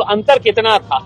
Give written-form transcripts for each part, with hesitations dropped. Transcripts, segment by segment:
अंतर कितना था।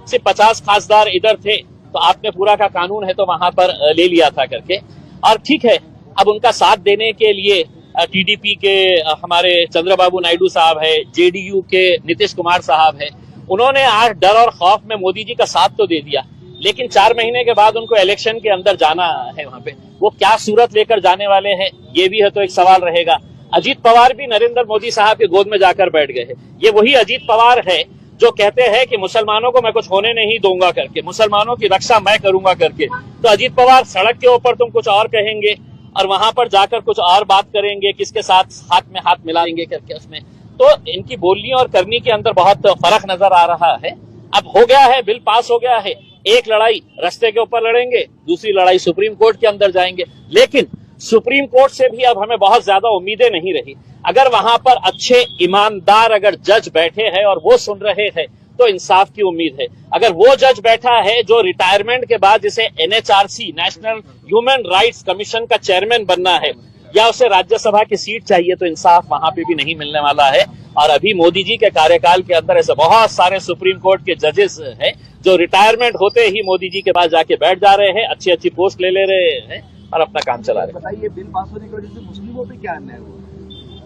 सिर्फ 50 खासदार इधर थे तो आपने पूरा का कानून है तो वहां पर ले लिया था करके। और ठीक है, अब उनका साथ देने के लिए टीडीपी के हमारे चंद्रबाबू नायडू साहब है, जेडीयू के नीतीश कुमार साहब है, उन्होंने आज डर और खौफ में मोदी जी का साथ तो दे दिया, लेकिन 4 महीने के बाद उनको इलेक्शन के अंदर जाना है। वहां पे वो क्या सूरत लेकर जाने वाले हैं, ये भी है तो एक सवाल रहेगा। अजीत पवार भी नरेंद्र मोदी साहब की गोद में जाकर बैठ गए हैं। ये वही अजीत पवार है जो कहते हैं कि मुसलमानों को मैं कुछ होने नहीं दूंगा करके, मुसलमानों की रक्षा मैं करूंगा करके। तो अजीत पवार सड़क के ऊपर तुम कुछ और कहेंगे और वहां पर जाकर कुछ और बात करेंगे, किसके साथ हाथ में हाथ मिलाएंगे करके। उसमें तो इनकी बोलनी और करनी के अंदर बहुत फर्क नजर आ रहा है। अब हो गया है, बिल पास हो गया है, एक लड़ाई रस्ते के ऊपर लड़ेंगे, दूसरी लड़ाई सुप्रीम कोर्ट के अंदर जाएंगे। लेकिन सुप्रीम कोर्ट से भी अब हमें बहुत ज्यादा उम्मीदें नहीं रही। अगर वहां पर अच्छे ईमानदार अगर जज बैठे हैं और वो सुन रहे हैं तो इंसाफ की उम्मीद है। अगर वो जज बैठा है जो रिटायरमेंट के बाद जिसे NHRC national human rights commission का चेयरमैन बनना है या उसे राज्यसभा की सीट चाहिए, तो इंसाफ वहां पे भी नहीं मिलने वाला है। और अभी मोदी जी के कार्यकाल के अंदर ऐसे बहुत सारे सुप्रीम कोर्ट के जजेस हैं जो रिटायरमेंट होते ही मोदी जी के पास जाके बैठ जा रहे हैं, अच्छी अच्छी पोस्ट ले रहे हैं और अपना काम चला रहे हैं। बताइए, बिल पास होने की वजह से मुस्लिमों पे क्या अन्याय हुआ?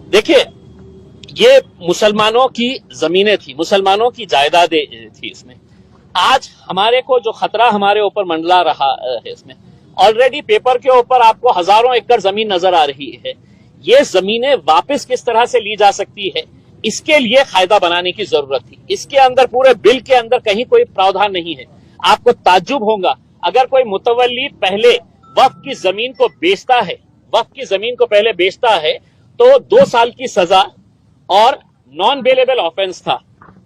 देखिए, ये मुसलमानों की जमीनें थी, मुसलमानों की जायदादें थी। इसमें आज हमारे को जो खतरा हमारे ऊपर मंडला रहा है, इसमें ऑलरेडी पेपर के ऊपर आपको हजारों एकड़ जमीन नजर आ रही है। ये जमीनें वापस किस तरह से ली जा सकती है, इसके लिए कायदा बनाने की जरूरत थी। इसके अंदर पूरे बिल के अंदर कहीं कोई प्रावधान नहीं है। आपको ताज्जुब होगा अगर कोई मुतवल्ली पहले वक्फ की जमीन को बेचता है, वक्फ की जमीन को पहले बेचता है तो 2 साल की सजा और नॉन बेलेबल ऑफेंस था।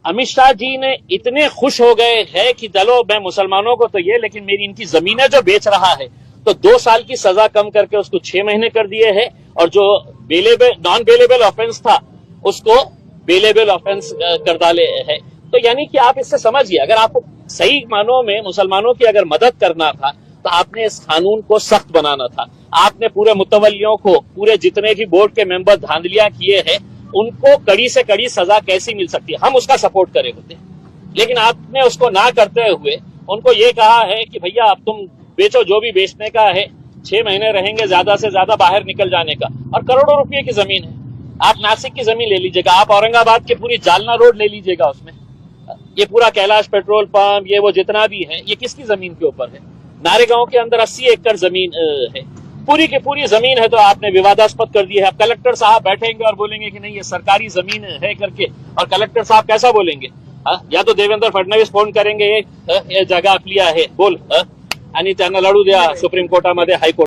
अमित शाह जी ने इतने खुश हो गए हैं कि चलो मैं मुसलमानों को तो ये, लेकिन मेरी इनकी जमीनें जो बेच रहा है तो 2 साल की सजा कम करके उसको 6 महीने कर दिए हैं और जो नॉन बेलेबल ऑफेंस था उसको बेलेबल ऑफेंस कर डाले है। तो यानी कि आप इससे समझिए, अगर आपको सही मानों में मुसलमानों की अगर मदद करना था तो आपने इस कानून को सख्त बनाना था। आपने पूरे मुतवल्लियों को, पूरे जितने भी बोर्ड के मेंबर धांधलियां किए हैं, उनको कड़ी से कड़ी सजा कैसी मिल सकती है, हम उसका सपोर्ट करे होते। लेकिन आपने उसको ना करते हुए उनको ये कहा है कि भैया अब तुम बेचो, जो भी बेचने का है, 6 महीने रहेंगे ज्यादा से ज्यादा बाहर निकल जाने का। और करोड़ों रुपए की जमीन है। आप नासिक की जमीन ले लीजिएगा, आप औरंगाबाद की पूरी जालना रोड ले लीजिएगा, उसमें ये पूरा कैलाश पेट्रोल पंप, ये वो जितना भी है, ये किसकी जमीन के ऊपर है? नारेगांव के अंदर 80 एकड़ जमीन है, पूरी की पूरी जमीन है, तो आपने विवादास्पद कर दी है। अब कलेक्टर साहब बैठेंगे और बोलेंगे कि नहीं ये सरकारी जमीन है करके, और कलेक्टर साहब कैसा बोलेंगे? या तो देवेंद्र फडणवीस फोन करेंगे, ये जगह आपली आहे बोल, आणि त्यांना लढू द्या सुप्रीम कोर्टामध्ये, हायकोर्ट